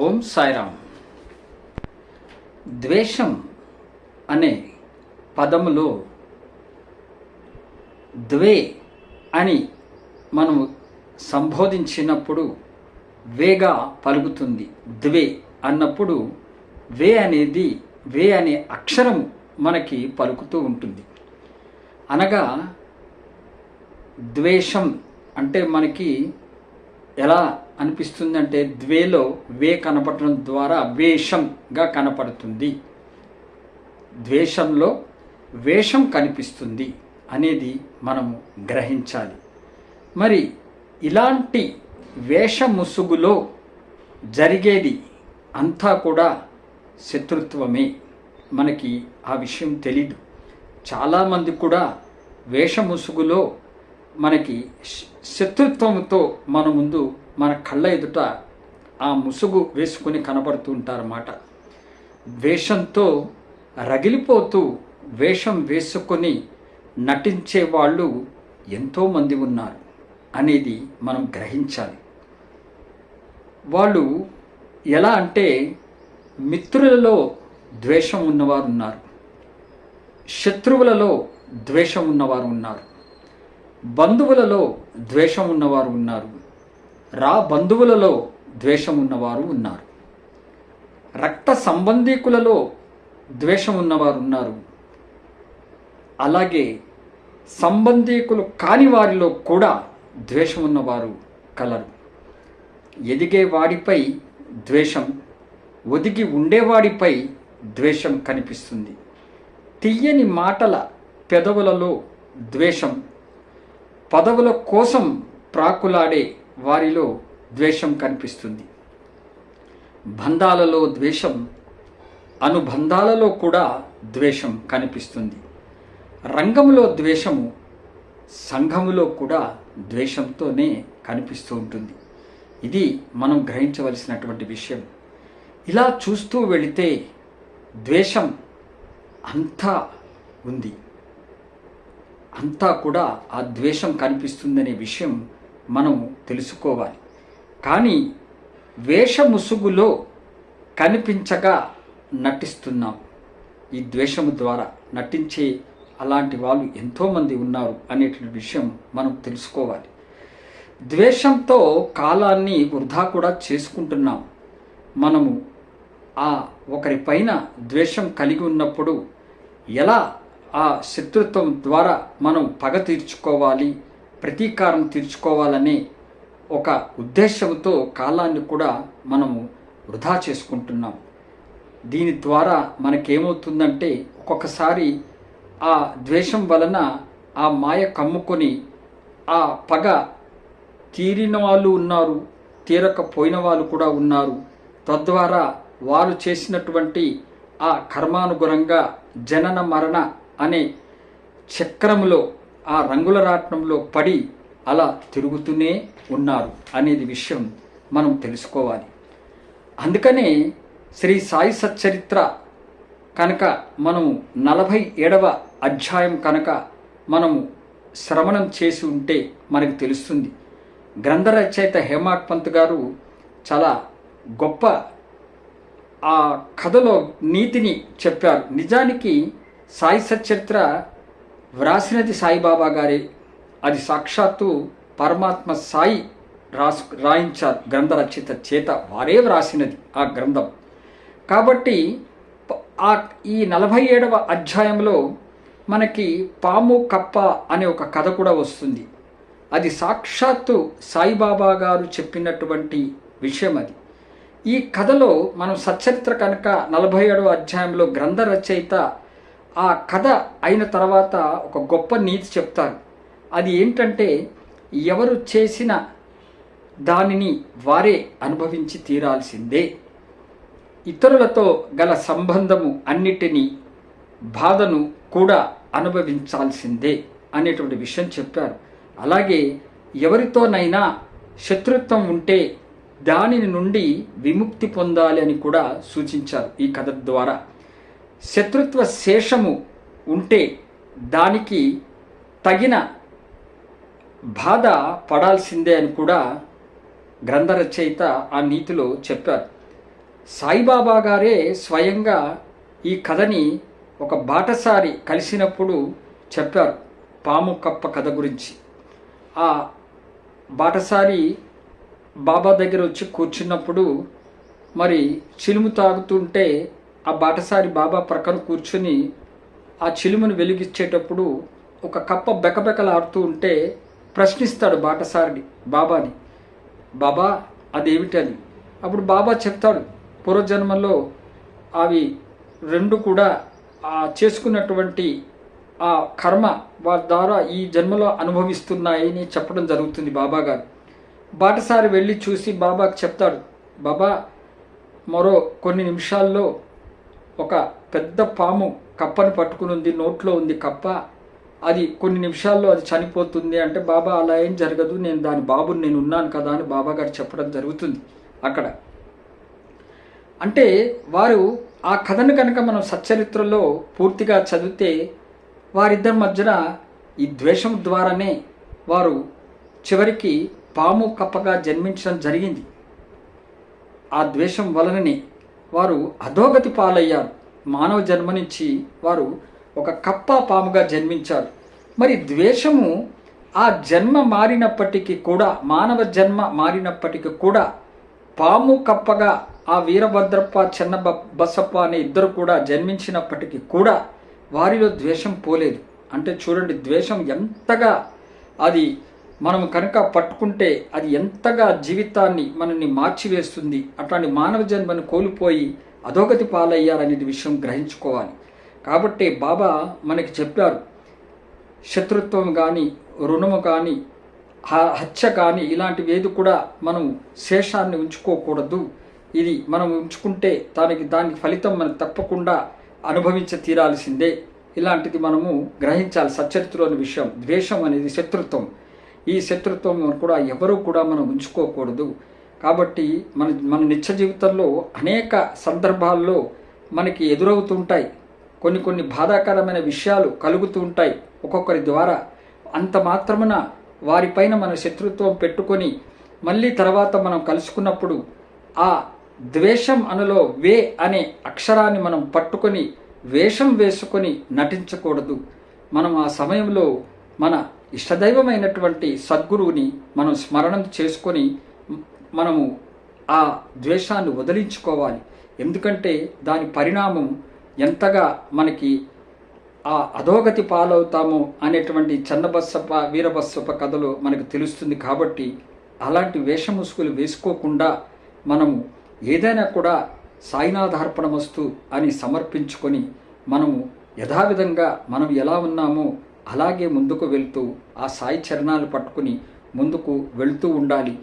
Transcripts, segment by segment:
ఓం సాయిరామ్. ద్వేషం అనే పదములో ద్వే అని మనము సంబోధించినప్పుడు వేగా పలుకుతుంది. ద్వే అన్నప్పుడు వే అనే అక్షరం మనకి పలుకుతూ ఉంటుంది. అనగా ద్వేషం అంటే మనకి ఎలా అనిపిస్తుంది అంటే ద్వేలో వే కనపడటం ద్వారా వేషంగా కనపడుతుంది. ద్వేషంలో వేషం కనిపిస్తుంది అనేది మనము గ్రహించాలి. మరి ఇలాంటి వేష ముసుగులో జరిగేది అంతా కూడా శత్రుత్వమే. మనకి ఆ విషయం తెలీదు. చాలామంది కూడా వేష ముసుగులో మనకి శత్రుత్వంతో మన ముందు మన కళ్ళ ఎదుట ఆ ముసుగు వేసుకుని కనబడుతూ ఉంటారన్నమాట. వేషంతో రగిలిపోతూ వేషం వేసుకొని నటించే వాళ్ళు ఎంతోమంది ఉన్నారు అనేది మనం గ్రహించాలి. వాళ్ళు ఎలా అంటే మిత్రులలో ద్వేషం ఉన్నవారు ఉన్నారు, శత్రువులలో ద్వేషం ఉన్నవారు ఉన్నారు, బంధువులలో ద్వేషం ఉన్నవారు ఉన్నారు, బంధువులలో ద్వేషం ఉన్నవారు ఉన్నారు, రక్త సంబంధీకులలో ద్వేషం ఉన్నవారు ఉన్నారు, అలాగే సంబంధీకులు కాని వారిలో కూడా ద్వేషం ఉన్నవారు కలరు. ఎదిగే వాడిపై ద్వేషం, ఒదిగి ఉండేవాడిపై ద్వేషం కనిపిస్తుంది. తీయని మాటల పెదవులలో ద్వేషం, పదవుల కోసం ప్రాకులాడే వారిలో ద్వేషం కనిపిస్తుంది. బంధాలలో ద్వేషం, అనుబంధాలలో కూడా ద్వేషం కనిపిస్తుంది. రంగములో ద్వేషము, సంఘములో కూడా ద్వేషంతోనే కనిపిస్తూ ఉంటుంది. ఇది మనం గ్రహించవలసినటువంటి విషయం. ఇలా చూస్తూ వెళితే ద్వేషం అంతా ఉంది, అంతా కూడా ఆ ద్వేషం కనిపిస్తుందనే విషయం మనం తెలుసుకోవాలి. కానీ వేష ముసుగులో కనిపించగా నటిస్తున్నాం. ఈ ద్వేషము ద్వారా నటించే అలాంటి వాళ్ళు ఎంతోమంది ఉన్నారు అనేటువంటి విషయం మనం తెలుసుకోవాలి. ద్వేషంతో కాలాన్ని వృధా కూడా చేసుకుంటున్నాం. మనము ఆ ఒకరిపైన ద్వేషం కలిగి ఉన్నప్పుడు ఎలా ఆ శత్రుత్వం ద్వారా మనం పగ తీర్చుకోవాలి, ప్రతీకారం తీర్చుకోవాలనే ఒక ఉద్దేశంతో కాలాన్ని కూడా మనము వృధా చేసుకుంటున్నాం. దీని ద్వారా మనకేమవుతుందంటే ఒక్కొక్కసారి ఆ ద్వేషం వలన ఆ మాయ కమ్ముకొని ఆ పగ తీరిన వాళ్ళు ఉన్నారు, తీరకపోయిన వాళ్ళు కూడా ఉన్నారు. తద్వారా వారు చేసినటువంటి ఆ కర్మానుగుణంగా జనన మరణ అనే చక్రములో, ఆ రంగుల రాట్నంలో పడి అలా తిరుగుతూనే ఉన్నారు అనేది విషయం మనం తెలుసుకోవాలి. అందుకనే శ్రీ సాయి సచ్చరిత్ర కనుక మనము 47వ అధ్యాయం కనుక మనము శ్రవణం చేసి ఉంటే మనకు తెలుస్తుంది. గ్రంథ రచయిత హేమాడ్ పంత్ గారు చాలా గొప్ప ఆ కథలో నీతిని చెప్పారు. నిజానికి సాయి సచ్చరిత్ర వ్రాసినది సాయిబాబా గారే. అది సాక్షాత్తు పరమాత్మ సాయి రాయించారు గ్రంథ రచయిత చేత. వారే వ్రాసినది ఆ గ్రంథం. కాబట్టి ఈ 47వ అధ్యాయంలో మనకి పాము కప్ప అనే ఒక కథ కూడా వస్తుంది. అది సాక్షాత్తు సాయిబాబా గారు చెప్పినటువంటి విషయం. అది ఈ కథలో మనం సచ్చరిత్ర కనుక 47వ అధ్యాయంలో గ్రంథ రచయిత ఆ కథ అయిన తర్వాత ఒక గొప్ప నీతి చెప్తారు. అది ఏంటంటే, ఎవరు చేసిన దానిని వారే అనుభవించి తీరాల్సిందే, ఇతరులతో గల సంబంధము అన్నిటినీ బాధను కూడా అనుభవించాల్సిందే అనేటువంటి విషయం చెప్పారు. అలాగే ఎవరితోనైనా శత్రుత్వం ఉంటే దాని నుండి విముక్తి పొందాలి అని కూడా సూచించారు ఈ కథ ద్వారా. శత్రుత్వ శేషము ఉంటే దానికి తగిన బాధ పడాల్సిందే అని కూడా గ్రంథ రచయిత ఆ నీతిలో చెప్పారు. సాయిబాబా గారే స్వయంగా ఈ కథని ఒక బాటసారి కలిసినప్పుడు చెప్పారు, పాము కప్ప కథ గురించి. ఆ బాటసారి బాబా దగ్గర వచ్చి కూర్చున్నప్పుడు మరి చిలుము తాగుతుంటే ఆ బాటసారి బాబా ప్రక్కన కూర్చుని ఆ చిలుమును వెలిగించేటప్పుడు ఒక కప్ప బెకబెకలాడుతూ ఉంటే ప్రశ్నిస్తాడు బాటసారిని బాబాని, బాబా అదేమిటని. అప్పుడు బాబా చెప్తాడు, పూర్వజన్మలో అవి రెండు కూడా చేసుకున్నటువంటి ఆ కర్మ వారి ద్వారా ఈ జన్మలో అనుభవిస్తున్నాయని చెప్పడం జరుగుతుంది బాబా గారు. బాటసారి వెళ్ళి చూసి బాబాకి చెప్తాడు, బాబా మరో కొన్ని నిమిషాల్లో ఒక పెద్ద పాము కప్పని పట్టుకుని ఉంది, నోట్లో ఉంది కప్ప, అది కొన్ని నిమిషాల్లో అది చనిపోతుంది అంటే, బాబా అలా ఏం జరగదు, నేను దాని బాబుని నేను ఉన్నాను కదా అని బాబా గారు చెప్పడం జరుగుతుంది అక్కడ. అంటే వారు ఆ కథను కనుక మనం సచ్చరిత్రలో పూర్తిగా చదివితే వారిద్దరి మధ్యన ఈ ద్వేషం ద్వారానే వారు చివరికి పాము కప్పగా జన్మించడం జరిగింది. ఆ ద్వేషం వలననే వారు అధోగతి పాలయ్యారు. మానవ జన్మ నుంచి వారు ఒక కప్ప పాముగా జన్మించారు. మరి ద్వేషము ఆ జన్మ మారినప్పటికీ కూడా, మానవ జన్మ మారినప్పటికీ కూడా పాము కప్పగా ఆ వీరభద్రప్ప చెన్న బసప్ప అనే ఇద్దరు కూడా జన్మించినప్పటికీ కూడా వారిలో ద్వేషం పోలేదు. అంటే చూడండి, ద్వేషం ఎంతగా అది మనం కనుక పట్టుకుంటే అది ఎంతగా జీవితాన్ని మనల్ని మార్చివేస్తుంది. అట్లాంటి మానవ జన్మను కోల్పోయి అధోగతి పాలయ్యారనే విషయం గ్రహించుకోవాలి. కాబట్టి బాబా మనకి చెప్పారు, శత్రుత్వం కానీ, రుణము కానీ, హత్య కానీ ఇలాంటివి ఏది కూడా మనం శేషాన్ని ఉంచుకోకూడదు. ఇది మనం ఉంచుకుంటే దానికి ఫలితం మనకు తప్పకుండా అనుభవించి తీరాల్సిందే. ఇలాంటిది మనము గ్రహించాలి సచ్చరిత్రలోని విషయం. ద్వేషం అనేది శత్రుత్వం. ఈ శత్రుత్వం కూడా ఎవరూ కూడా మనం ఉంచుకోకూడదు. కాబట్టి మన నిత్య జీవితంలో అనేక సందర్భాల్లో మనకి ఎదురవుతుంటాయి, కొన్ని బాధాకరమైన విషయాలు కలుగుతూ ఉంటాయి ఒక్కొక్కరి ద్వారా. అంత మాత్రమున వారిపైన మన శత్రుత్వం పెట్టుకొని మళ్ళీ తర్వాత మనం కలుసుకున్నప్పుడు ఆ ద్వేషం అనులో వే అనే అక్షరాన్ని మనం పట్టుకొని వేషం వేసుకొని నటించకూడదు. మనం ఆ సమయంలో మన ఇష్టదైవమైనటువంటి సద్గురువుని మనం స్మరణం చేసుకొని మనము ఆ ద్వేషాన్ని వదిలించుకోవాలి. ఎందుకంటే దాని పరిణామం ఎంతగా మనకి ఆ అధోగతి పాలవుతామో అనేటువంటి చెన్నబసప్ప వీరబసప్ప కథలో మనకు తెలుస్తుంది. కాబట్టి అలాంటి వేషముసుగులు వేసుకోకుండా మనము ఏదైనా కూడా సాయినాథార్పణమస్తు అని సమర్పించుకొని మనము యథావిధంగా మనం ఎలా ఉన్నామో అలాగే ముందుకు వెళ్తూ ఆ సాయి చరణాలు పట్టుకుని ముందుకు వెళుతూ ఉండాలి.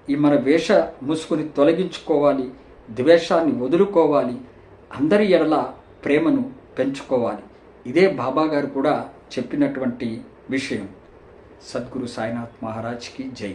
ఈ మన వేష ముసుగుని తొలగించుకోవాలి, ద్వేషాన్ని వదులుకోవాలి, అందరి ఎడల ప్రేమను పెంచుకోవాలి. ఇదే బాబా గారు కూడా చెప్పినటువంటి విషయం. సద్గురు సాయినాథ్ మహారాజ్కి జై.